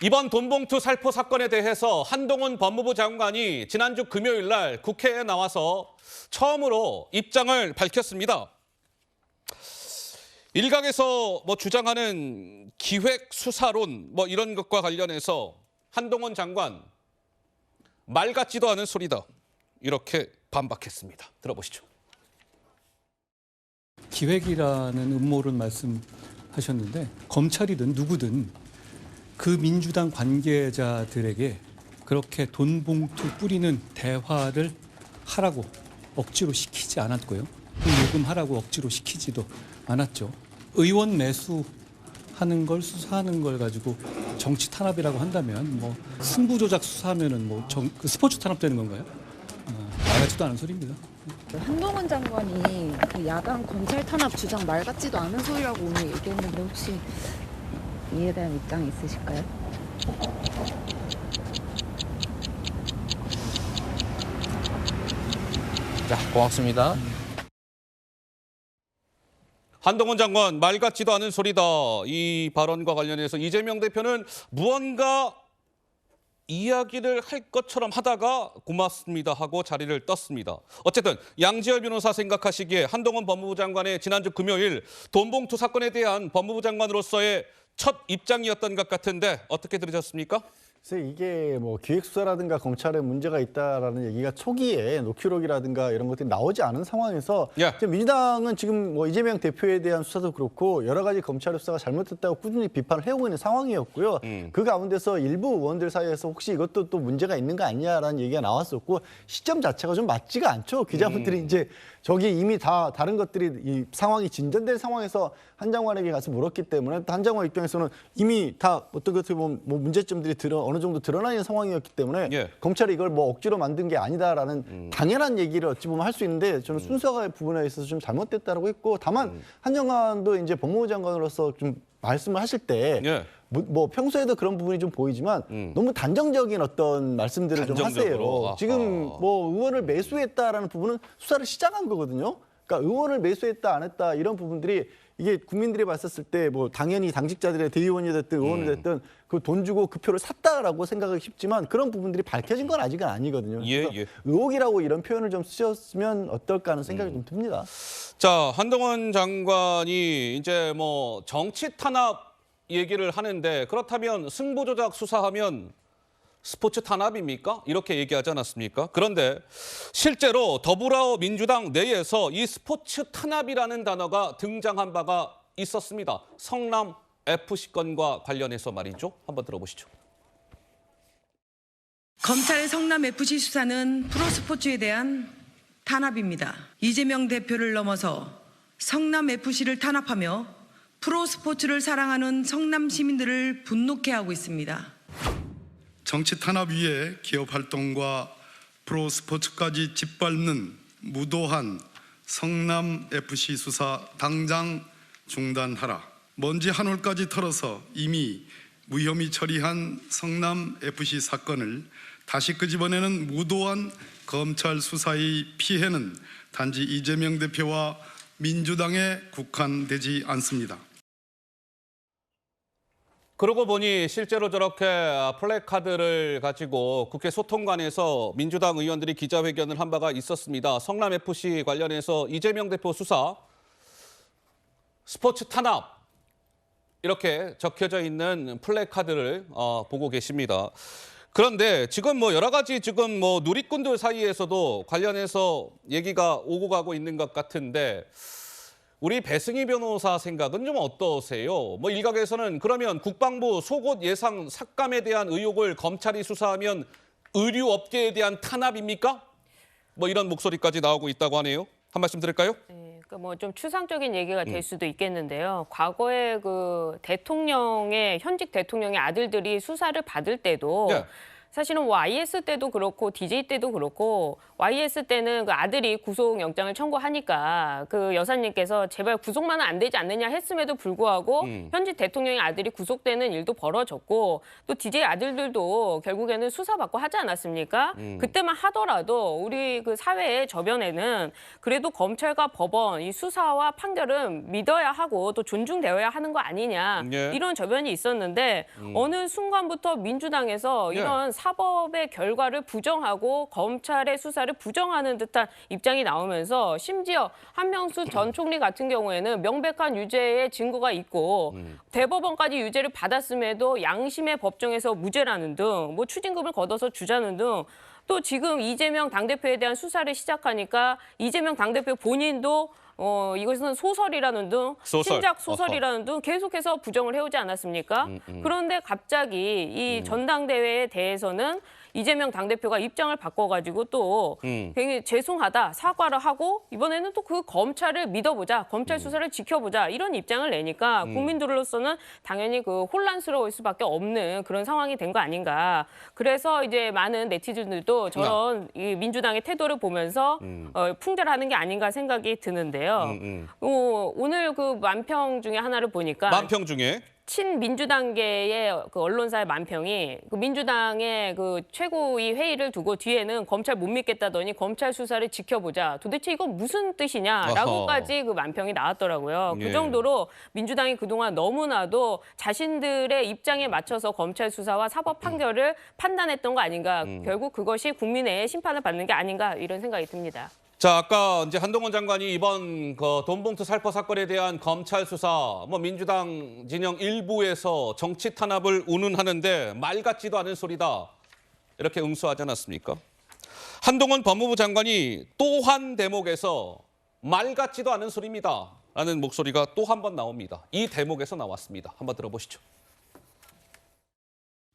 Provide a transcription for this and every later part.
이번 돈봉투 살포 사건에 대해서 한동훈 법무부 장관이 지난주 금요일 날 국회에 나와서 처음으로 입장을 밝혔습니다. 일각에서 주장하는 기획 수사론 이런 것과 관련해서 한동훈 장관 말 같지도 않은 소리다 이렇게 반박했습니다. 들어보시죠. 기획이라는 음모론 말씀하셨는데 검찰이든 누구든 그 민주당 관계자들에게 그렇게 돈 봉투 뿌리는 대화를 하라고 억지로 시키지 않았고요. 요금하라고 억지로 시키지도 않았죠. 의원 매수하는 걸 수사하는 걸 가지고 정치 탄압이라고 한다면 승부 조작 수사하면은 그 스포츠 탄압되는 건가요? 말 같지도 않은 소리입니다. 한동훈 장관이 그 야당 검찰 탄압 주장 말 같지도 않은 소리라고 오늘 얘기했는데 혹시 이에 대한 입장이 있으실까요? 자, 고맙습니다. 한동훈 장관 말 같지도 않은 소리다. 이 발언과 관련해서 이재명 대표는 무언가 이야기를 할 것처럼 하다가 고맙습니다 하고 자리를 떴습니다. 어쨌든 양지열 변호사 생각하시기에 한동훈 법무부 장관의 지난주 금요일 돈봉투 사건에 대한 법무부 장관으로서의 첫 입장이었던 것 같은데 어떻게 들으셨습니까? 그래서 이게 기획수사라든가 검찰에 문제가 있다라는 얘기가 초기에 녹취록이라든가 이런 것들이 나오지 않은 상황에서 지금 민주당은 지금 이재명 대표에 대한 수사도 그렇고 여러 가지 검찰의 수사가 잘못됐다고 꾸준히 비판을 해오고 있는 상황이었고요. 그 가운데서 일부 의원들 사이에서 혹시 이것도 또 문제가 있는 거 아니냐라는 얘기가 나왔었고 시점 자체가 좀 맞지가 않죠. 기자분들이 이제 저기 이미 다 다른 것들이 이 상황이 진전된 상황에서 한 장관에게 가서 물었기 때문에 한 장관 입장에서는 이미 다 어떻게 보면 문제점들이 어느 정도 드러나 있는 상황이었기 때문에 검찰이 이걸 억지로 만든 게 아니다라는 당연한 얘기를 어찌 보면 할 수 있는데 저는 순서가 부분에 있어서 좀 잘못됐다라고 했고 다만 한 장관도 이제 법무부 장관으로서 좀 말씀을 하실 때 평소에도 그런 부분이 좀 보이지만 너무 단정적인 어떤 말씀들을 좀 하세요. 지금 의원을 매수했다라는 부분은 수사를 시작한 거거든요. 그러니까 의원을 매수했다 안 했다 이런 부분들이 이게 국민들이 봤었을 때 당연히 당직자들의 대의원이 됐든 의원이 됐든 그 돈 주고 그 표를 샀다라고 생각하기 쉽지만 그런 부분들이 밝혀진 건 아직은 아니거든요. 그래서 의혹이라고 이런 표현을 좀 쓰셨으면 어떨까 하는 생각이 좀 듭니다. 자, 한동훈 장관이 이제 정치 탄압 얘기를 하는데 그렇다면 승부조작 수사하면 스포츠 탄압입니까? 이렇게 얘기하지 않았습니까? 그런데 실제로 더불어민주당 내에서 이 스포츠 탄압이라는 단어가 등장한 바가 있었습니다. 성남 FC 건과 관련해서 말이죠. 한번 들어보시죠. 검찰 성남 FC 수사는 프로스포츠에 대한 탄압입니다. 이재명 대표를 넘어서 성남 FC를 탄압하며 프로스포츠를 사랑하는 성남 시민들을 분노케 하고 있습니다. 정치 탄압 위에 기업 활동과 프로스포츠까지 짓밟는 무도한 성남 FC 수사 당장 중단하라. 먼지 한 올까지 털어서 이미 무혐의 처리한 성남 FC 사건을 다시 끄집어내는 무도한 검찰 수사의 피해는 단지 이재명 대표와 민주당에 국한되지 않습니다. 그러고 보니 실제로 저렇게 플래카드를 가지고 국회 소통관에서 민주당 의원들이 기자회견을 한 바가 있었습니다. 성남FC 관련해서 이재명 대표 수사, 스포츠 탄압 이렇게 적혀져 있는 플래카드를 보고 계십니다. 그런데 지금 여러 가지 지금 누리꾼들 사이에서도 관련해서 얘기가 오고 가고 있는 것 같은데 우리 배승희 변호사 생각은 좀 어떠세요? 일각에서는 그러면 국방부 속옷 예상 삭감에 대한 의혹을 검찰이 수사하면 의류업계에 대한 탄압입니까? 이런 목소리까지 나오고 있다고 하네요. 한 말씀 드릴까요? 네, 좀 추상적인 얘기가 될 수도 있겠는데요. 과거에 그 현직 대통령의 아들들이 수사를 받을 때도 사실은 뭐 YS 때도 그렇고 DJ 때도 그렇고 YS 때는 그 아들이 구속영장을 청구하니까 그 여사님께서 제발 구속만은 안 되지 않느냐 했음에도 불구하고 현직 대통령의 아들이 구속되는 일도 벌어졌고 또 DJ 아들들도 결국에는 수사받고 하지 않았습니까? 그때만 하더라도 우리 그 사회의 저변에는 그래도 검찰과 법원 이 수사와 판결은 믿어야 하고 또 존중되어야 하는 거 아니냐 예. 이런 저변이 있었는데 어느 순간부터 민주당에서 이런 사법의 결과를 부정하고 검찰의 수사를 부정하는 듯한 입장이 나오면서 심지어 한명수 전 총리 같은 경우에는 명백한 유죄의 증거가 있고 대법원까지 유죄를 받았음에도 양심의 법정에서 무죄라는 등 뭐 추징금을 걷어서 주자는 등 또 지금 이재명 당대표에 대한 수사를 시작하니까 이재명 당대표 본인도 이것은 소설이라는 등 신작 소설이라는 등 계속해서 부정을 해오지 않았습니까? 그런데 갑자기 이 전당대회에 대해서는 이재명 당대표가 입장을 바꿔가지고 또 굉장히 죄송하다 사과를 하고 이번에는 또 그 검찰을 믿어보자 검찰 수사를 지켜보자 이런 입장을 내니까 국민들로서는 당연히 그 혼란스러울 수밖에 없는 그런 상황이 된 거 아닌가. 그래서 이제 많은 네티즌들도 저런 이 민주당의 태도를 보면서 풍자하는 게 아닌가 생각이 드는데요. 오늘 그 만평 중에 하나를 보니까 만평 중에 친민주당계의 그 언론사의 만평이 그 민주당의 그 최고위 회의를 두고 뒤에는 검찰 못 믿겠다더니 검찰 수사를 지켜보자. 도대체 이건 무슨 뜻이냐라고까지 그 만평이 나왔더라고요. 예. 그 정도로 민주당이 그동안 너무나도 자신들의 입장에 맞춰서 검찰 수사와 사법 판결을 판단했던 거 아닌가. 결국 그것이 국민의 심판을 받는 게 아닌가 이런 생각이 듭니다. 자, 아까 이제 한동훈 장관이 이번 그 돈봉투 살포 사건에 대한 검찰 수사, 뭐 민주당 진영 일부에서 정치 탄압을 운운하는데 말 같지도 않은 소리다 이렇게 응수하지 않았습니까? 한동훈 법무부 장관이 또 한 대목에서 말 같지도 않은 소리입니다라는 목소리가 또 한 번 나옵니다. 이 대목에서 나왔습니다. 한번 들어보시죠.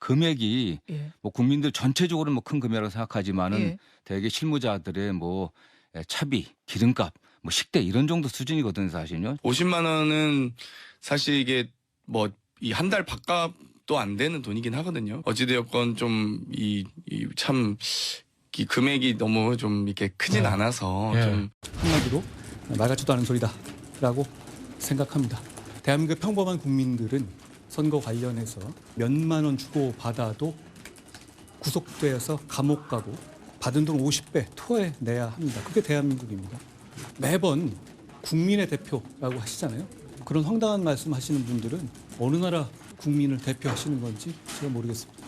금액이 뭐 국민들 전체적으로 뭐 큰 금액이라고 생각하지만은 대개 실무자들의 뭐 차비, 기름값, 뭐 식대 이런 정도 수준이거든요, 사실은요. 50만 원은 사실 이게 뭐 이 한 달 밥값도 안 되는 돈이긴 하거든요. 어찌되었건 좀 이 참 이 금액이 너무 좀 이렇게 크진 않아서 좀 한마디로 말 같지도 않은 소리다라고 생각합니다. 대한민국 평범한 국민들은 선거 관련해서 몇만 원 주고 받아도 구속돼서 감옥 가고 받은 돈 50배 토해내야 합니다. 그게 대한민국입니다. 매번 국민의 대표라고 하시잖아요. 그런 황당한 말씀 하시는 분들은 어느 나라 국민을 대표하시는 건지 제가 모르겠습니다.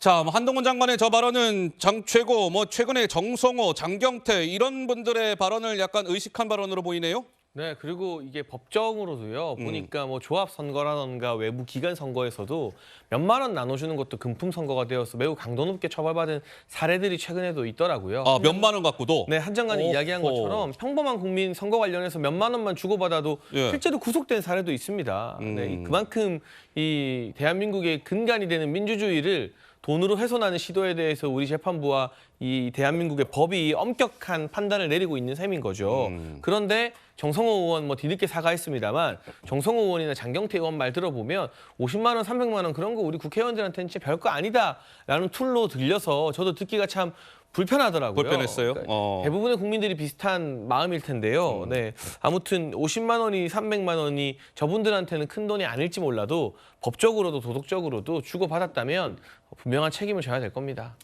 자, 뭐 한동훈 장관의 저 발언은 장 최고, 뭐 최근에 정성호, 장경태 이런 분들의 발언을 약간 의식한 발언으로 보이네요. 네, 그리고 이게 법정으로도요. 보니까 뭐 조합 선거라던가 외부 기관 선거에서도 몇만 원 나눠주는 것도 금품 선거가 되어서 매우 강도 높게 처벌받은 사례들이 최근에도 있더라고요. 아, 몇만 원 갖고도? 네, 한 장관이 이야기한 것처럼 평범한 국민 선거 관련해서 몇만 원만 주고받아도 실제로 구속된 사례도 있습니다. 네, 그만큼 이 대한민국의 근간이 되는 민주주의를 돈으로 훼손하는 시도에 대해서 우리 재판부와 이 대한민국의 법이 엄격한 판단을 내리고 있는 셈인 거죠. 그런데 정성호 의원 뭐 뒤늦게 사과했습니다만 정성호 의원이나 장경태 의원 말 들어보면 50만 원, 300만 원 그런 거 우리 국회의원들한테는 진짜 별거 아니다라는 툴로 들려서 저도 듣기가 참 불편하더라고요. 불편했어요. 그러니까 대부분의 국민들이 비슷한 마음일 텐데요. 네, 아무튼 50만 원이 300만 원이 저분들한테는 큰 돈이 아닐지 몰라도 법적으로도 도덕적으로도 주고받았다면 분명한 책임을 져야 될 겁니다.